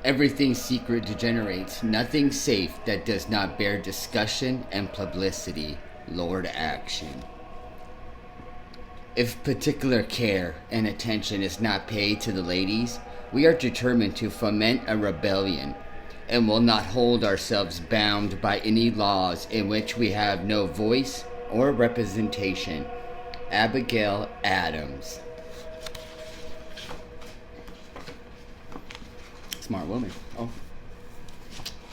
Everything secret degenerates. Nothing safe that does not bear discussion and publicity. Lord Action. If particular care and attention is not paid to the ladies, we are determined to foment a rebellion and will not hold ourselves bound by any laws in which we have no voice or representation. Abigail Adams. Smart woman. Oh,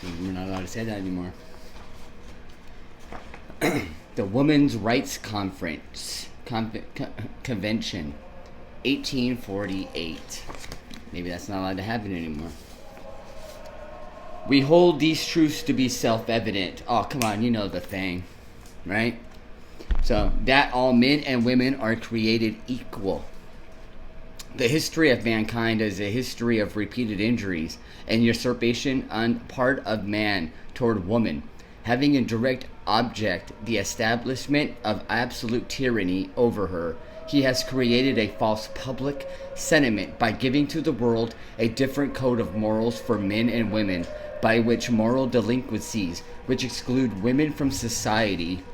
we're not allowed to say that anymore. The Women's Rights Convention, 1848. Maybe that's not allowed to happen anymore. We hold these truths to be self-evident. Oh, come on, you know the thing, right? So, that all men and women are created equal. The history of mankind is a history of repeated injuries and usurpation on part of man toward woman, having in direct object the establishment of absolute tyranny over her. He has created a false public sentiment by giving to the world a different code of morals for men and women, by which moral delinquencies, which exclude women from society,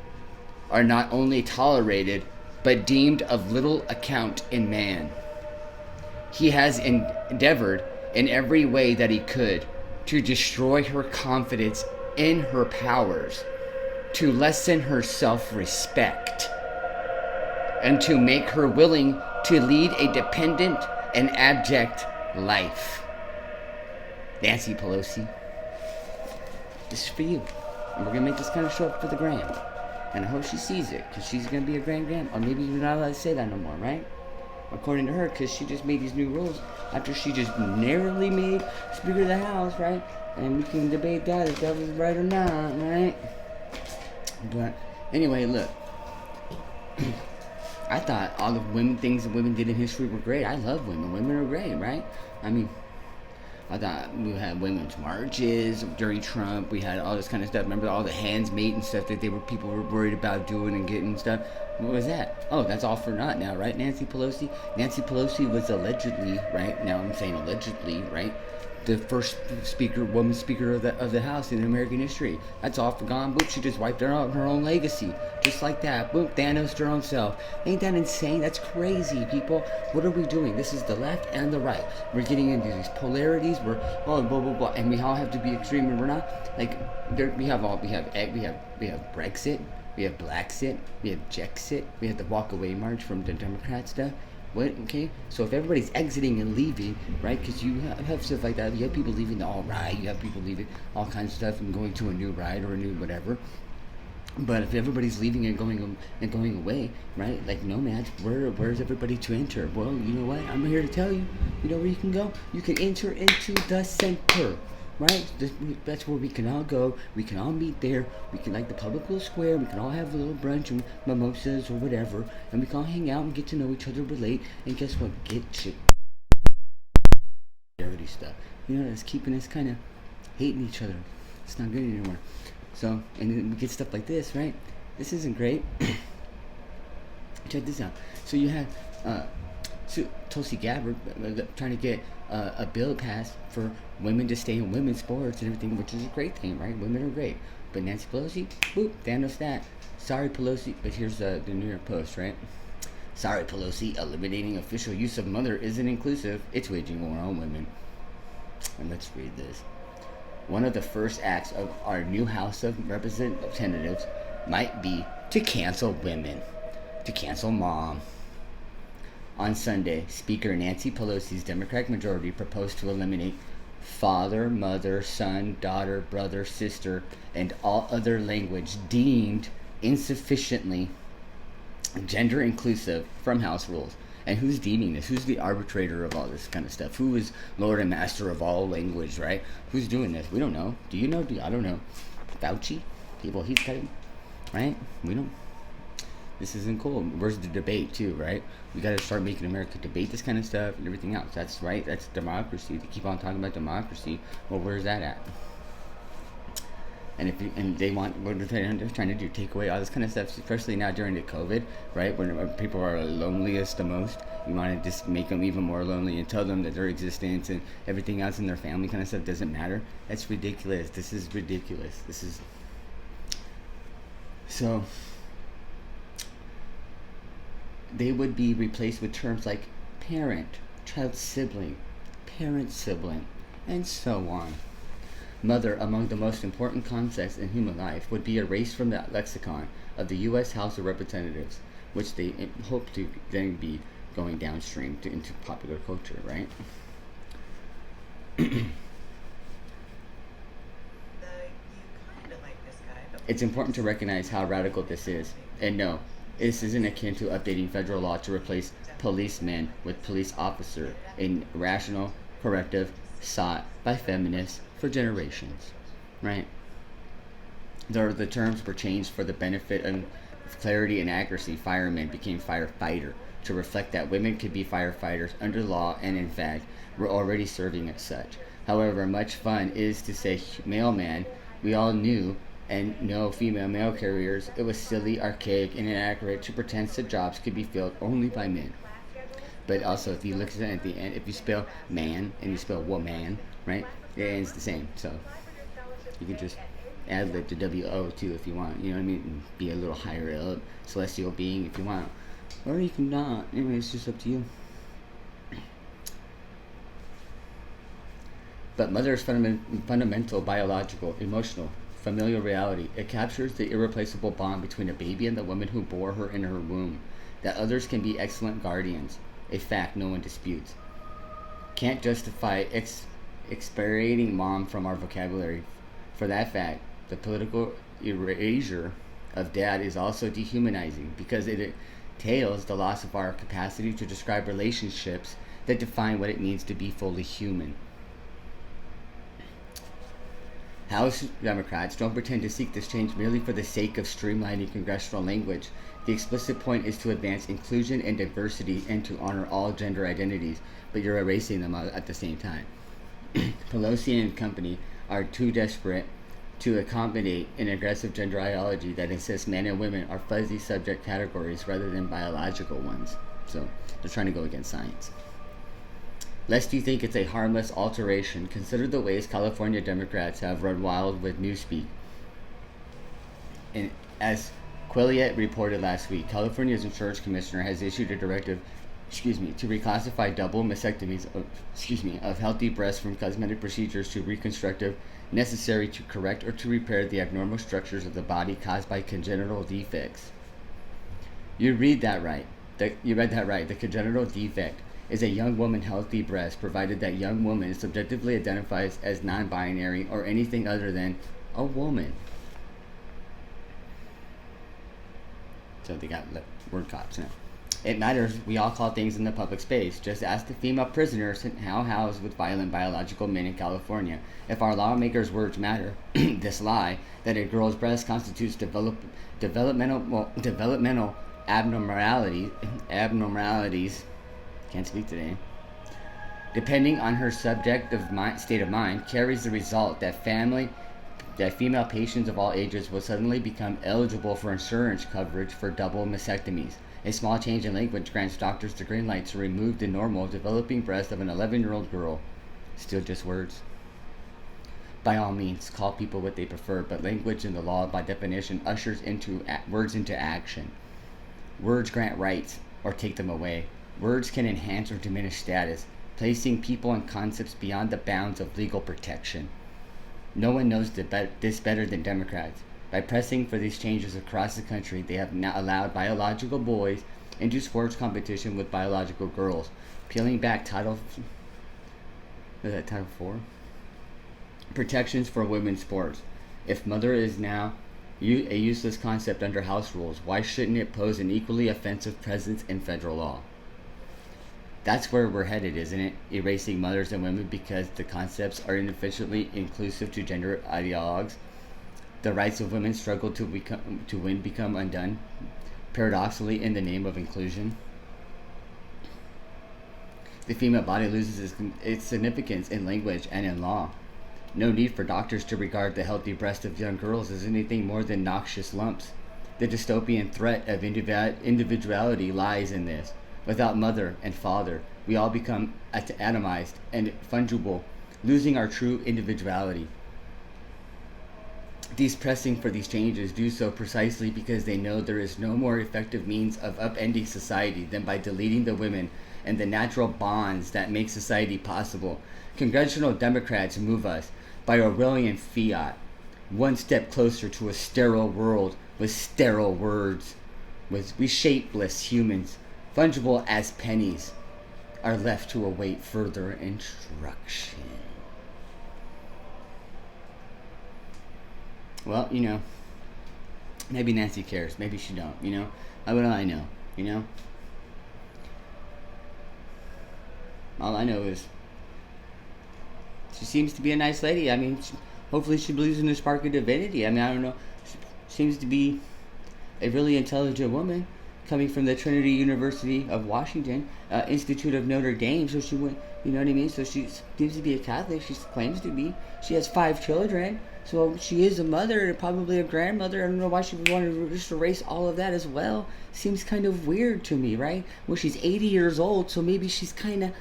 are not only tolerated, but deemed of little account in man. He has endeavored in every way that he could to destroy her confidence in her powers, to lessen her self-respect, and to make her willing to lead a dependent and abject life. Nancy Pelosi, this is for you. And we're going to make this kind of short for the gram. And I hope she sees it, because she's going to be a grand. Or maybe you're not allowed to say that no more, right? According to her, because she just made these new rules after she just narrowly made Speaker of the House, right? And we can debate that if that was right or not, right? But anyway, look. I thought all the things that women did in history were great. I love women. Women are great, right? I mean, I thought we had women's marches during Trump. We had all this kind of stuff. Remember all the handsmaid and stuff that people were worried about doing and getting and stuff? What was that? Oh, that's all for naught now, right, Nancy Pelosi? Nancy Pelosi was allegedly, right? Now I'm saying allegedly, right? The first woman speaker of the House in American history. That's all for gone. Boom, she just wiped her own legacy. Just like that. Boom, Thanos her own self. Ain't that insane? That's crazy, people. What are we doing? This is the left and the right. We're getting into these polarities. We're blah blah blah, and we all have to be extreme, and we're not. Like we have Brexit, we have Blacksit, we have Jexit, we have the walk away march from the Democrat stuff. What? Okay, so if everybody's exiting and leaving, right? Because you have stuff like that. You have people leaving the alt-right. You have people leaving all kinds of stuff and going to a new right or a new whatever. But if everybody's leaving and going away, right? Like nomads, where's everybody to enter? Well, you know what? I'm here to tell you. You know where you can go? You can enter into the center. Right? That's where we can all go. We can all meet there. We can, like the public little square, we can all have a little brunch and mimosas or whatever. And we can all hang out and get to know each other, relate. And guess what? Get shit. Dirty stuff. You know, that's keeping us kind of hating each other. It's not good anymore. So, and then we get stuff like this, right? This isn't great. Check this out. So you had Tulsi Gabbard trying to get a bill passed for women to stay in women's sports and everything, which is a great thing, right? Women are great. But Nancy Pelosi, boop, Thanos that. Sorry, Pelosi. But here's the New York Post, right? Sorry, Pelosi. Eliminating official use of mother isn't inclusive. It's waging war on women. And let's read this. One of the first acts of our new House of Representatives might be to cancel women, to cancel mom. On Sunday, Speaker Nancy Pelosi's Democratic majority proposed to eliminate father, mother, son, daughter, brother, sister, and all other language deemed insufficiently gender inclusive from House rules. And who's deeming this? Who's the arbitrator of all this kind of stuff? Who is Lord and Master of all language, right? Who's doing this? We don't know. Do you know? I don't know. Fauci? People he's cutting, right? We don't. This isn't cool. Where's the debate too, right? We got to start making America debate this kind of stuff and everything else. That's right. That's democracy. They keep on talking about democracy. Well, where's that at? And they want what they're trying to do, take away all this kind of stuff, especially now during the COVID, right, when people are loneliest the most. You want to just make them even more lonely and tell them that their existence and everything else in their family kind of stuff doesn't matter. That's ridiculous. This is ridiculous. This is so. They would be replaced with terms like parent, child sibling, parent sibling, and so on. Mother, among the most important concepts in human life, would be erased from the lexicon of the U.S. House of Representatives, which they hope to then be going downstream into popular culture, right? It's important to recognize how radical this is. And no, this isn't akin to updating federal law to replace policemen with police officer, a rational corrective sought by feminists for generations, right? The terms were changed for the benefit of clarity and accuracy. Fireman became firefighter to reflect that women could be firefighters under law and in fact were already serving as such. However, much fun is to say mailman. We all knew and know female mail carriers. It was silly, archaic, and inaccurate to pretend such jobs could be filled only by men. But also, if you look at it at the end, if you spell man and you spell woman, right, it ends the same. So you can just add lib to W-O too if you want, you know what I mean? And be a little higher up, celestial being if you want. Or you can not. Anyway, it's just up to you. But mother is fundamental, biological, emotional, familial reality. It captures the irreplaceable bond between a baby and the woman who bore her in her womb. That others can be excellent guardians, a fact no one disputes. Can't justify expurgating mom from our vocabulary. For that fact, the political erasure of dad is also dehumanizing because it entails the loss of our capacity to describe relationships that define what it means to be fully human. House Democrats don't pretend to seek this change merely for the sake of streamlining congressional language. The explicit point is to advance inclusion and diversity and to honor all gender identities, but you're erasing them at the same time. Pelosi and company are too desperate to accommodate an aggressive gender ideology that insists men and women are fuzzy subject categories rather than biological ones. So they're trying to go against science. Lest you think it's a harmless alteration, consider the ways California Democrats have run wild with Newspeak. And as Quilliet reported last week, California's insurance commissioner has issued a directive to reclassify double mastectomies of healthy breasts from cosmetic procedures to reconstructive, necessary to correct or to repair the abnormal structures of the body caused by congenital defects. You read that right. The congenital defect is a young woman healthy breast, provided that young woman subjectively identifies as non-binary or anything other than a woman. So they got word cops now. It matters. We all call things in the public space. Just ask the female prisoners how housed with violent biological men in California. If our lawmakers' words matter, this lie that a girl's breast constitutes developmental abnormalities. Can't speak today. Depending on her subjective state of mind, carries the result that female patients of all ages will suddenly become eligible for insurance coverage for double mastectomies. A small change in language grants doctors the green light to remove the normal developing breast of an 11-year-old girl. Still just words. By all means, call people what they prefer, but language in the law, by definition, ushers words into action. Words grant rights or take them away. Words can enhance or diminish status, placing people and concepts beyond the bounds of legal protection. No one knows this better than Democrats. By pressing for these changes across the country, they have now allowed biological boys into sports competition with biological girls, peeling back Title 4? Protections for women's sports. If mother is now a useless concept under House rules, why shouldn't it pose an equally offensive presence in federal law? That's where we're headed, isn't it? Erasing mothers and women because the concepts are inefficiently inclusive to gender ideologues. The rights of women struggle to become undone, paradoxically in the name of inclusion. The female body loses its significance in language and in law. No need for doctors to regard the healthy breast of young girls as anything more than noxious lumps. The dystopian threat of individuality lies in this. Without mother and father, we all become atomized and fungible, losing our true individuality. These pressing for these changes do so precisely because they know there is no more effective means of upending society than by deleting the women and the natural bonds that make society possible. Congressional Democrats move us by Orwellian fiat, one step closer to a sterile world with sterile words. We shapeless humans, fungible as pennies, are left to await further instruction. Well, maybe Nancy cares. Maybe she don't, What do I know, All I know is she seems to be a nice lady. I mean, hopefully she believes in the spark of divinity. I mean, I don't know. She seems to be a really intelligent woman coming from the Trinity University of Washington, Institute of Notre Dame. So she went, you know what I mean? So she seems to be a Catholic. She claims to be. She has 5 children. So she is a mother and probably a grandmother. I don't know why she would want to just erase all of that as well. Seems kind of weird to me, right? Well, she's 80 years old, so maybe she's kind of,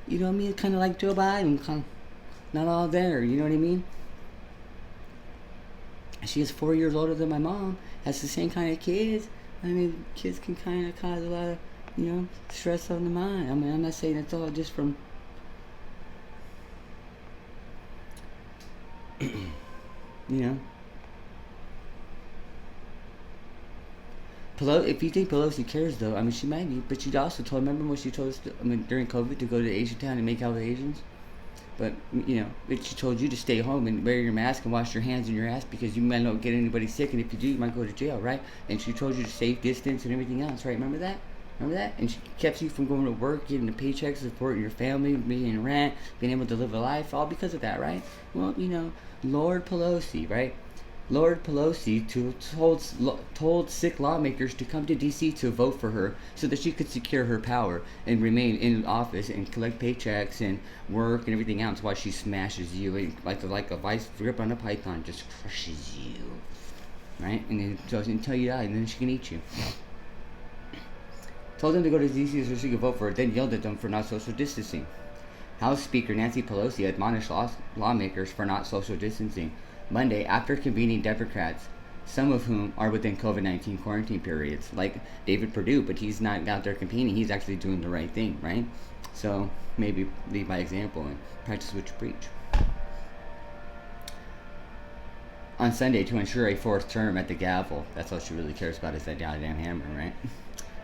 you know what I mean? Kind of like Joe Biden, kind of not all there, you know what I mean? She is 4 years older than my mom, has the same kind of kids. I mean, kids can kind of cause a lot of, stress on the mind. I mean, I'm not saying it's all just from, if you think Pelosi cares, though, I mean, she might be, but she also remember when she told us, during COVID to go to Asian Town and make out with Asians? But, but she told you to stay home and wear your mask and wash your hands and your ass because you might not get anybody sick, and if you do, you might go to jail, right? And she told you to safe distance and everything else, right? Remember that? And she kept you from going to work, getting the paychecks, supporting your family, paying rent, being able to live a life, all because of that, right? Well, Lord Pelosi, right? Lord Pelosi told sick lawmakers to come to D.C. to vote for her so that she could secure her power and remain in office and collect paychecks and work and everything else while she smashes you and like a vice grip on a python, just crushes you, right? And then until you die, and then she can eat you. Told them to go to D.C. so she could vote for her, then yelled at them for not social distancing. House Speaker Nancy Pelosi admonished lawmakers for not social distancing Monday after convening Democrats, some of whom are within COVID-19 quarantine periods, like David Perdue, but he's not out there campaigning. He's actually doing the right thing, right? So maybe lead by example and practice what you preach. On Sunday, to ensure a 4th term at the gavel, that's all she really cares about is that goddamn hammer, right?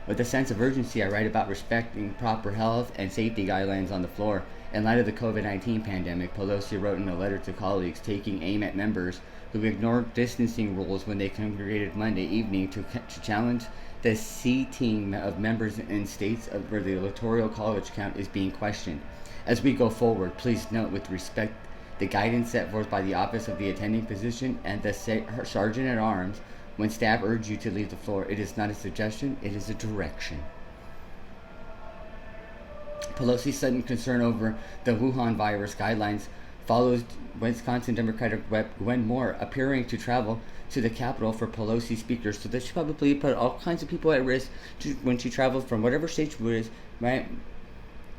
With a sense of urgency, I write about respecting proper health and safety guidelines on the floor. In light of the COVID-19 pandemic, Pelosi wrote in a letter to colleagues taking aim at members who ignored distancing rules when they congregated Monday evening to challenge the seating of members in states where the electoral college count is being questioned. As we go forward, please note with respect the guidance set forth by the Office of the Attending Physician and the Sergeant at Arms when staff urge you to leave the floor. It is not a suggestion, it is a direction. Pelosi's sudden concern over the Wuhan virus guidelines follows Wisconsin Democratic Rep. Gwen Moore appearing to travel to the Capitol for Pelosi speakers, so that she probably put all kinds of people at risk when she traveled from whatever state she was, right,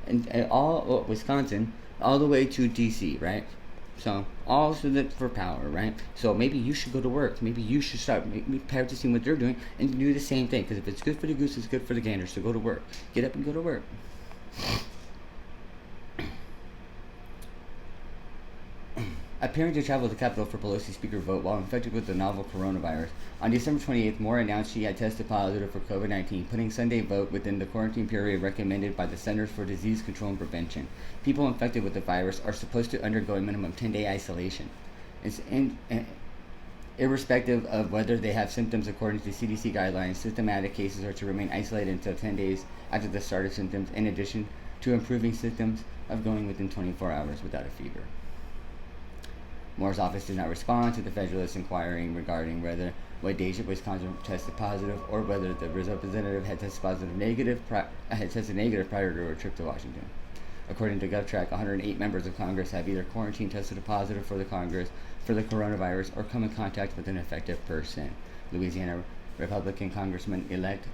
and all Wisconsin, all the way to D.C., right? So, all for power, right? So maybe you should go to work. Maybe you should start practicing what they're doing and do the same thing. Because if it's good for the goose, it's good for the gander. So go to work. Get up and go to work. Appearing to travel to the Capitol for Pelosi's speaker vote while infected with the novel coronavirus. On December 28th, Moore announced she had tested positive for COVID-19, putting Sunday vote within the quarantine period recommended by the Centers for Disease Control and Prevention. People infected with the virus are supposed to undergo a minimum 10-day isolation. Irrespective of whether they have symptoms according to CDC guidelines, symptomatic cases are to remain isolated until 10 days after the start of symptoms, in addition to improving symptoms of going within 24 hours without a fever. Moore's office did not respond to the Federalist inquiring regarding whether Wadeja, Wisconsin tested positive or whether the representative had tested negative prior to her trip to Washington. According to GovTrack, 108 members of Congress have either quarantined, tested positive for the coronavirus, or come in contact with an affected person. Louisiana Republican Congressman-elect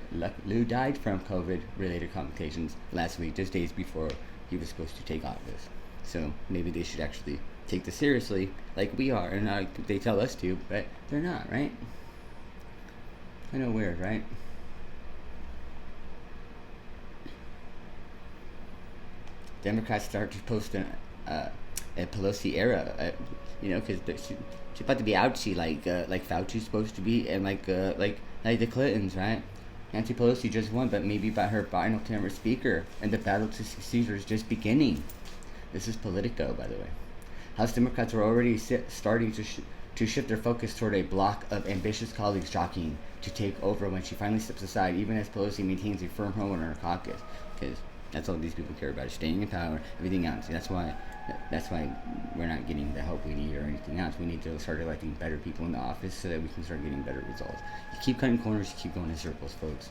Lou died from COVID-related complications last week, just days before he was supposed to take office. So maybe they should actually take this seriously, like we are, and they tell us to, but they're not, right? I know, weird, right? Democrats start to post a Pelosi era, because she's about to be outsy, like Fauci's supposed to be, and like the Clintons, right? Nancy Pelosi just won, but maybe by her final term as speaker, and the battle to succeed is just beginning. This is Politico, by the way. House Democrats are already starting to shift their focus toward a block of ambitious colleagues jockeying to take over when she finally steps aside, even as Pelosi maintains a firm hold on her caucus, because that's all these people care about, is staying in power, everything else. That's why we're not getting the help we need or anything else. We need to start electing better people in the office so that we can start getting better results. You keep cutting corners, you keep going in circles, folks.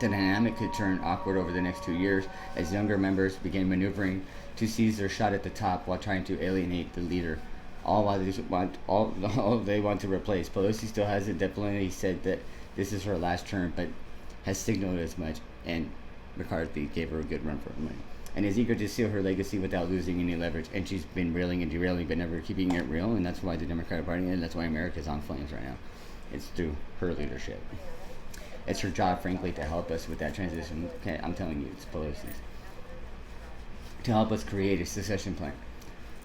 The dynamic could turn awkward over the next 2 years as younger members begin maneuvering to seize their shot at the top while trying to alienate the leader. All they want to replace. Pelosi still hasn't definitely said that this is her last term, but has signaled as much, and McCarthy gave her a good run for her money, and is eager to seal her legacy without losing any leverage. And she's been railing and derailing, but never keeping it real, and that's why the Democratic Party, and that's why America's on flames right now. It's through her leadership. It's her job, frankly, to help us with that transition. Okay, I'm telling you, it's Pelosi's. To help us create a succession plan.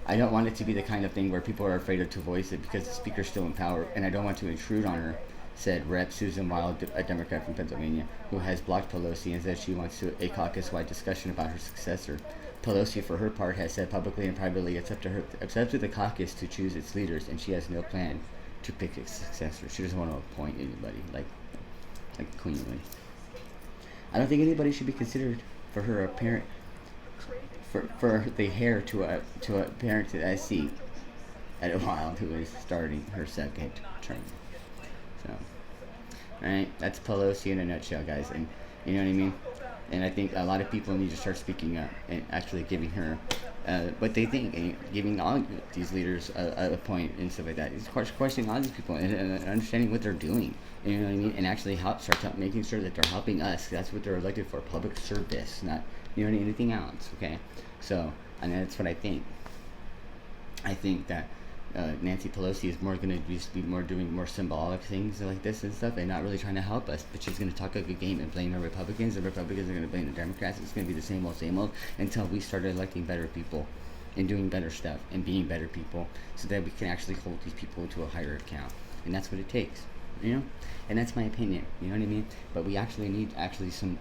I don't want it to be the kind of thing where people are afraid to voice it because the speaker's still in power, and I don't want to intrude on her, said Rep. Susan Wild, a Democrat from Pennsylvania, who has blocked Pelosi and said she wants a caucus-wide discussion about her successor. Pelosi, for her part, has said publicly and privately it's up to the caucus to choose its leaders, and she has no plan to pick its successor. She doesn't want to appoint anybody, like Queen. I don't think anybody should be considered for her apparent for the heir to a parent to that seat at a Wild, who is starting her second term. So, alright, that's Pelosi in a nutshell, guys, and you know what I mean? And I think a lot of people need to start speaking up and actually giving her what they think, and giving all these leaders a point and stuff like that. It's questioning all these people and understanding what they're doing, you know what I mean? And actually making sure that they're helping us. That's what they're elected for, public service, not, anything else, okay? So, and that's what I think. I think that Nancy Pelosi is more going to be doing more symbolic things like this and stuff, and not really trying to help us. But she's going to talk a good game and blame the Republicans. The Republicans are going to blame the Democrats. It's going to be the same old until we start electing better people and doing better stuff and being better people, so that we can actually hold these people to a higher account. And that's what it takes, And that's my opinion. You know what I mean? But we actually need some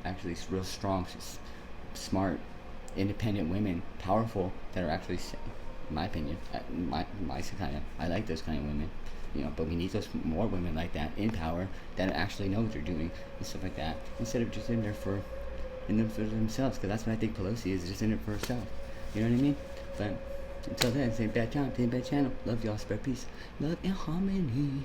real strong, smart, independent women, powerful, that are actually, in my opinion, I like those kind of women, but we need those more women like that in power that actually know what they're doing and stuff like that, instead of just in them for themselves, because that's what I think Pelosi is, just in it for herself. You know what I mean? But until then, same bad time, same bad channel. Love y'all, spread peace, love and harmony.